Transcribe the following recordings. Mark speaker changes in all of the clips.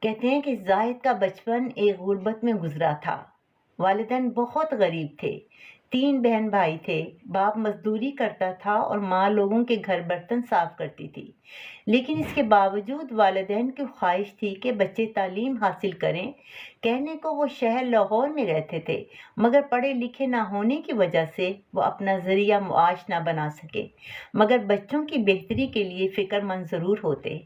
Speaker 1: کہتے ہیں کہ زاہد کا بچپن ایک غربت میں گزرا تھا۔ والدین بہت غریب تھے، 3 بہن بھائی تھے، باپ مزدوری کرتا تھا اور ماں لوگوں کے گھر برتن صاف کرتی تھی۔ لیکن اس کے باوجود والدین کی خواہش تھی کہ بچے تعلیم حاصل کریں۔ کہنے کو وہ شہر لاہور میں رہتے تھے، مگر پڑھے لکھے نہ ہونے کی وجہ سے وہ اپنا ذریعہ معاش نہ بنا سکے، مگر بچوں کی بہتری کے لیے فکر مند ضرور ہوتے۔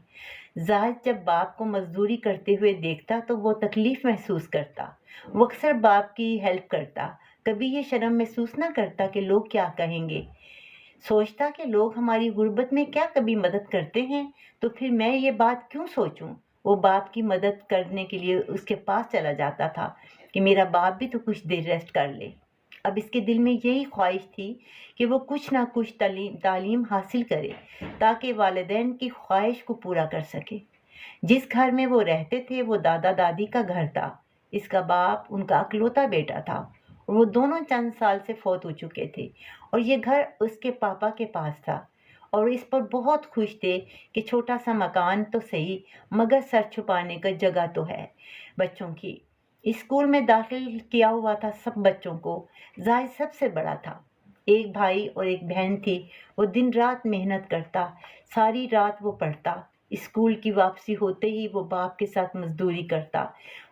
Speaker 1: زاہد جب باپ کو مزدوری کرتے ہوئے دیکھتا تو وہ تکلیف محسوس کرتا۔ وہ اکثر باپ کی ہیلپ کرتا، کبھی یہ شرم محسوس نہ کرتا کہ لوگ کیا کہیں گے۔ سوچتا کہ لوگ ہماری غربت میں کیا کبھی مدد کرتے ہیں، تو پھر میں یہ بات کیوں سوچوں۔ وہ باپ کی مدد کرنے کے لیے اس کے پاس چلا جاتا تھا کہ میرا باپ بھی تو کچھ دیر ریسٹ کر لے۔ اب اس کے دل میں یہی خواہش تھی کہ وہ کچھ نہ کچھ تعلیم حاصل کرے تاکہ والدین کی خواہش کو پورا کر سکے۔ جس گھر میں وہ رہتے تھے وہ دادا دادی کا گھر تھا۔ اس کا باپ ان کا اکلوتا بیٹا تھا اور وہ دونوں چند سال سے فوت ہو چکے تھے، اور یہ گھر اس کے پاپا کے پاس تھا اور اس پر بہت خوش تھے کہ چھوٹا سا مکان تو صحیح مگر سر چھپانے کا جگہ تو ہے بچوں کی۔ اسکول میں داخل کیا ہوا تھا سب بچوں کو۔ زاہد سب سے بڑا تھا۔ ایک بھائی اور ایک بہن تھی۔ وہ دن رات محنت کرتا، ساری رات وہ پڑھتا۔ اسکول کی واپسی ہوتے ہی وہ باپ کے ساتھ مزدوری کرتا۔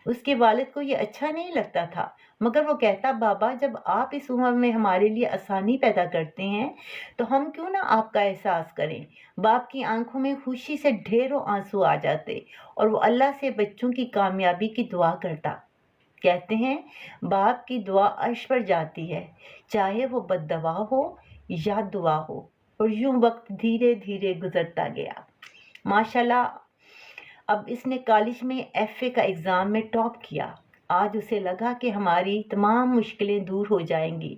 Speaker 1: اس کے والد کو یہ اچھا نہیں لگتا تھا، مگر وہ کہتا، بابا جب آپ اس عمر میں ہمارے لیے آسانی پیدا کرتے ہیں تو ہم کیوں نہ آپ کا احساس کریں۔ باپ کی آنکھوں میں خوشی سے ڈھیروں آنسو آ جاتے اور وہ اللہ سے بچوں کی کامیابی کی دعا کرتا۔ کہتے ہیں باپ کی دعا عرش پر جاتی ہے، چاہے وہ بد دعا ہو یا دعا ہو۔ اور یوں وقت دھیرے دھیرے گزرتا گیا۔ ماشاءاللہ اب اس نے کالج میں FA کا ایگزام میں ٹاپ کیا۔ آج اسے لگا کہ ہماری تمام مشکلیں دور ہو جائیں گی۔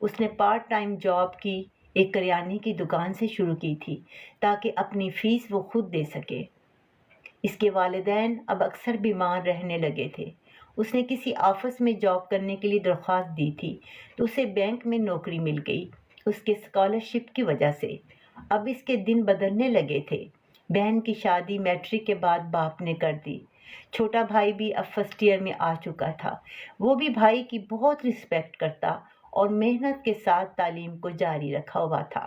Speaker 1: اس نے پارٹ ٹائم جاب کی، ایک کریانے کی دکان سے شروع کی تھی تاکہ اپنی فیس وہ خود دے سکے۔ اس کے والدین اب اکثر بیمار رہنے لگے تھے۔ اس نے کسی آفس میں جاب کرنے کے لیے درخواست دی تھی تو اسے بینک میں نوکری مل گئی، اس کے اسکالرشپ کی وجہ سے۔ اب اس کے دن بدلنے لگے تھے۔ بہن کی شادی میٹرک کے بعد باپ نے کر دی۔ چھوٹا بھائی بھی اب فرسٹ ایئر میں آ چکا تھا۔ وہ بھی بھائی کی بہت رسپیکٹ کرتا اور محنت کے ساتھ تعلیم کو جاری رکھا ہوا تھا۔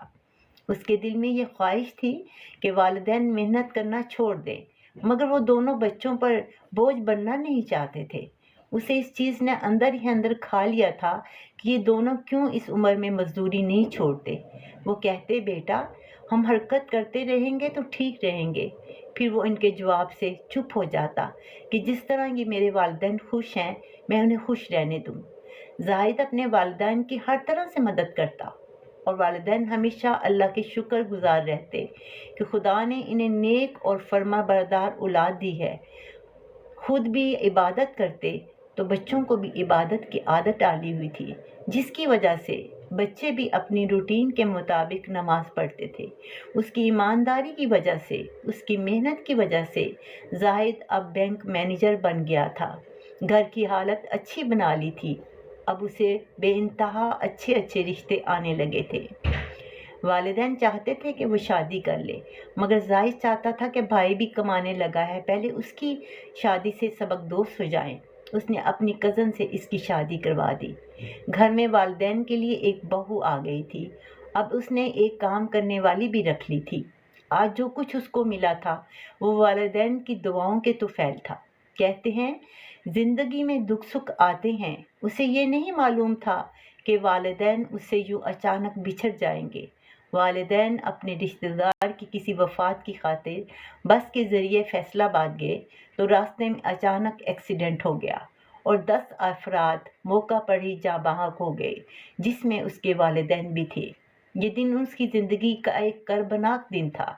Speaker 1: اس کے دل میں یہ خواہش تھی کہ والدین محنت کرنا چھوڑ دیں، مگر وہ دونوں بچوں پر بوجھ بننا نہیں چاہتے تھے۔ اسے اس چیز نے اندر ہی اندر کھا لیا تھا کہ یہ دونوں کیوں اس عمر میں مزدوری نہیں چھوڑتے۔ وہ کہتے، بیٹا ہم حرکت کرتے رہیں گے تو ٹھیک رہیں گے۔ پھر وہ ان کے جواب سے چپ ہو جاتا کہ جس طرح یہ میرے والدین خوش ہیں میں انہیں خوش رہنے دوں۔ زاہد اپنے والدین کی ہر طرح سے مدد کرتا اور والدین ہمیشہ اللہ کے شکر گزار رہتے کہ خدا نے انہیں نیک اور فرما بردار اولاد دی ہے۔ خود بھی عبادت کرتے تو بچوں کو بھی عبادت کی عادت ڈالی ہوئی تھی، جس کی وجہ سے بچے بھی اپنی روٹین کے مطابق نماز پڑھتے تھے۔ اس کی ایمانداری کی وجہ سے، اس کی محنت کی وجہ سے زاہد اب بینک مینیجر بن گیا تھا۔ گھر کی حالت اچھی بنا لی تھی۔ اب اسے بے انتہا اچھے اچھے رشتے آنے لگے تھے۔ والدین چاہتے تھے کہ وہ شادی کر لے، مگر زاہد چاہتا تھا کہ بھائی بھی کمانے لگا ہے، پہلے اس کی شادی سے سبق دوست ہو جائیں۔ اس نے اپنی کزن سے اس کی شادی کروا دی۔ گھر میں والدین کے لیے ایک بہو آ گئی تھی۔ اب اس نے ایک کام کرنے والی بھی رکھ لی تھی۔ آج جو کچھ اس کو ملا تھا وہ والدین کی دعاؤں کے طفیل تھا۔ کہتے ہیں زندگی میں دکھ سکھ آتے ہیں۔ اسے یہ نہیں معلوم تھا کہ والدین اس سے یوں اچانک بچھڑ جائیں گے۔ والدین اپنے رشتہ دار کی کسی وفات کی خاطر بس کے ذریعے فیصلہ آباد گئے تو راستے میں اچانک ایکسیڈنٹ ہو گیا اور 10 افراد موقع پر ہی جاں بحق ہو گئے، جس میں اس کے والدین بھی تھے۔ یہ دن اس کی زندگی کا ایک کربناک دن تھا۔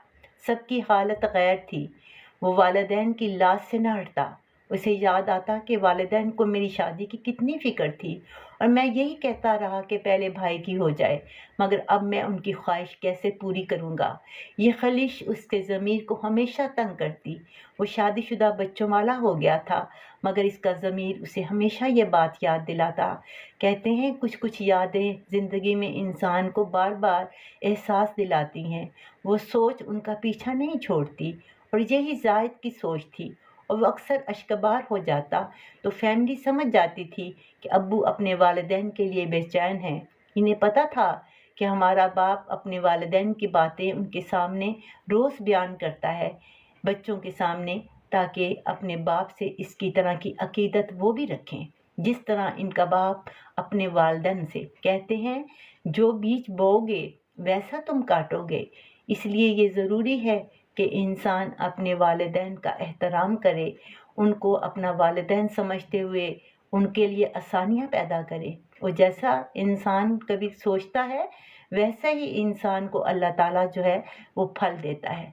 Speaker 1: سب کی حالت غیر تھی۔ وہ والدین کی لاش سے نہ ہٹتا۔ اسے یاد آتا کہ والدین کو میری شادی کی کتنی فکر تھی اور میں یہی کہتا رہا کہ پہلے بھائی کی ہو جائے، مگر اب میں ان کی خواہش کیسے پوری کروں گا۔ یہ خلش اس کے ضمیر کو ہمیشہ تنگ کرتی۔ وہ شادی شدہ بچوں والا ہو گیا تھا، مگر اس کا ضمیر اسے ہمیشہ یہ بات یاد دلاتا۔ کہتے ہیں کچھ یادیں زندگی میں انسان کو بار بار احساس دلاتی ہیں، وہ سوچ ان کا پیچھا نہیں چھوڑتی، اور یہی زاہد کی سوچ تھی اور وہ اکثر اشکبار ہو جاتا تو فیملی سمجھ جاتی تھی کہ ابو اپنے والدین کے لیے بے چین ہیں۔ انہیں پتہ تھا کہ ہمارا باپ اپنے والدین کی باتیں ان کے سامنے روز بیان کرتا ہے، بچوں کے سامنے، تاکہ اپنے باپ سے اس کی طرح کی عقیدت وہ بھی رکھیں جس طرح ان کا باپ اپنے والدین سے۔ کہتے ہیں جو بیج بوؤ گے ویسا تم کاٹو گے۔ اس لیے یہ ضروری ہے کہ انسان اپنے والدین کا احترام کرے، ان کو اپنا والدین سمجھتے ہوئے ان کے لیے آسانیاں پیدا کرے، اور جیسا انسان کبھی سوچتا ہے ویسا ہی انسان کو اللہ تعالیٰ جو ہے وہ پھل دیتا ہے۔